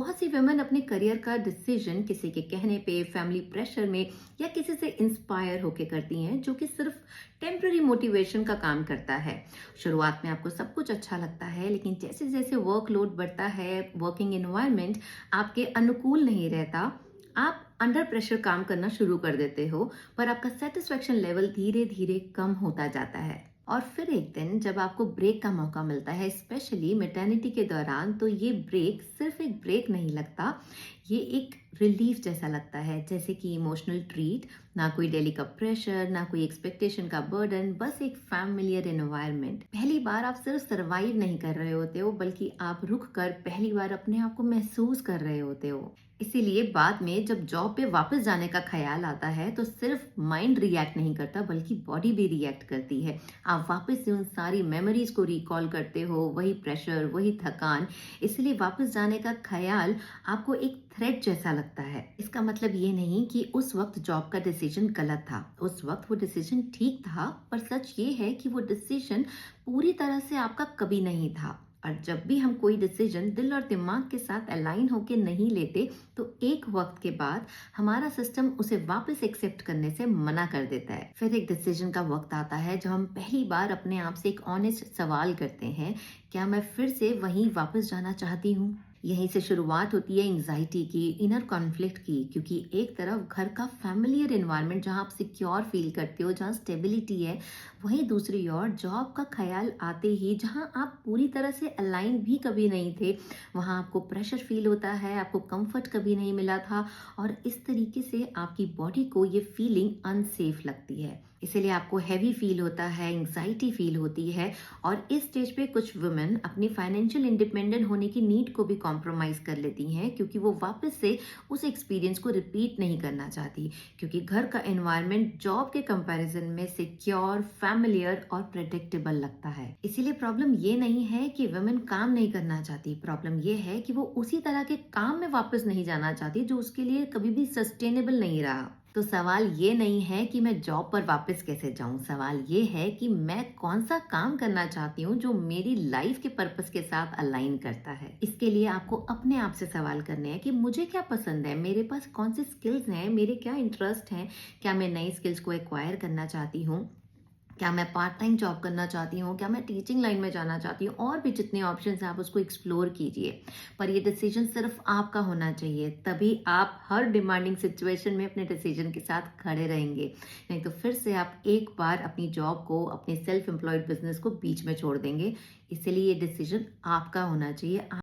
बहुत सी वुमेन अपने करियर का डिसीजन किसी के कहने पे, फैमिली प्रेशर में या किसी से इंस्पायर होके करती हैं, जो कि सिर्फ टेम्पररी मोटिवेशन का काम करता है। शुरुआत में आपको सब कुछ अच्छा लगता है, लेकिन जैसे जैसे वर्कलोड बढ़ता है, वर्किंग एनवायरनमेंट आपके अनुकूल नहीं रहता, आप अंडर प्रेशर काम करना शुरू कर देते हो, पर आपका सेटिस्फेक्शन लेवल धीरे धीरे कम होता जाता है। और फिर एक दिन जब आपको ब्रेक का मौका मिलता है, स्पेशली मैटरनिटी के दौरान, तो ये ब्रेक सिर्फ एक ब्रेक नहीं लगता, ये एक रिलीफ जैसा लगता है, जैसे कि इमोशनल ट्रीट। ना कोई डेली का प्रेशर, ना कोई एक्सपेक्टेशन का बर्डन, बस एक फैमिलियर एनवायरनमेंट। पहली बार आप सिर्फ सरवाइव नहीं कर रहे होते हो, बल्कि आप रुक कर पहली बार अपने आप को महसूस कर रहे होते हो। इसीलिए बाद में जब जॉब पे वापस जाने का ख्याल आता है, तो सिर्फ माइंड रिएक्ट नहीं करता, बल्कि बॉडी भी रिएक्ट करती है। आप वापस से उन सारी मेमोरीज को रिकॉल करते हो, वही प्रेशर, वही थकान। इसलिए वापस जाने का ख्याल आपको एक थ्रेट जैसा लगता है। इसका मतलब ये नहीं कि उस वक्त जॉब का डिसीजन गलत था, उस वक्त वो डिसीजन ठीक था, पर सच ये है कि वो डिसीजन पूरी तरह से आपका कभी नहीं था। और जब भी हम कोई डिसीजन दिल और दिमाग के साथ अलाइन होके नहीं लेते, तो एक वक्त के बाद हमारा सिस्टम उसे वापस एक्सेप्ट करने से मना कर देता है। फिर एक डिसीजन का वक्त आता है जब हम पहली बार अपने आप से एक ऑनेस्ट सवाल करते हैं, क्या मैं फिर से वहीं वापस जाना चाहती हूँ? यहीं से शुरुआत होती है एंजाइटी की, इनर कॉन्फ्लिक्ट की, क्योंकि एक तरफ घर का फैमिलियर एनवायरनमेंट जहाँ आप सिक्योर फील करते हो, जहाँ स्टेबिलिटी है, वहीं दूसरी ओर जॉब का ख्याल आते ही, जहाँ आप पूरी तरह से अलाइन भी कभी नहीं थे, वहाँ आपको प्रेशर फील होता है, आपको कंफर्ट कभी नहीं मिला था, और इस तरीके से आपकी बॉडी को ये फीलिंग अनसेफ लगती है। इसीलिए आपको हैवी फील होता है, एंग्जाइटी फील होती है। और इस स्टेज पे कुछ वुमेन अपनी फाइनेंशियल इंडिपेंडेंट होने की नीड को भी कॉम्प्रोमाइज कर लेती हैं, क्योंकि वो वापस से उस एक्सपीरियंस को रिपीट नहीं करना चाहती, क्योंकि घर का एनवायरनमेंट जॉब के कंपैरिजन में सिक्योर, फैमिलियर और प्रेडिक्टेबल लगता है। इसीलिए प्रॉब्लम ये नहीं है कि वुमेन काम नहीं करना चाहती, प्रॉब्लम ये है कि वो उसी तरह के काम में वापस नहीं जाना चाहती जो उसके लिए कभी भी सस्टेनेबल नहीं रहा। तो सवाल ये नहीं है कि मैं जॉब पर वापस कैसे जाऊं, सवाल ये है कि मैं कौन सा काम करना चाहती हूँ जो मेरी लाइफ के पर्पस के साथ अलाइन करता है। इसके लिए आपको अपने आप से सवाल करने हैं कि मुझे क्या पसंद है, मेरे पास कौन से स्किल्स हैं, मेरे क्या इंटरेस्ट हैं, क्या मैं नई स्किल्स को एक्वायर करना चाहती हूँ, क्या मैं पार्ट टाइम जॉब करना चाहती हूँ, क्या मैं टीचिंग लाइन में जाना चाहती हूँ। और भी जितने ऑप्शन हैं आप उसको एक्सप्लोर कीजिए, पर ये डिसीजन सिर्फ आपका होना चाहिए, तभी आप हर डिमांडिंग सिचुएशन में अपने डिसीजन के साथ खड़े रहेंगे। नहीं तो फिर से आप एक बार अपनी जॉब को, अपने सेल्फ एम्प्लॉयड बिजनेस को बीच में छोड़ देंगे। इसलिए ये डिसीजन आपका होना चाहिए।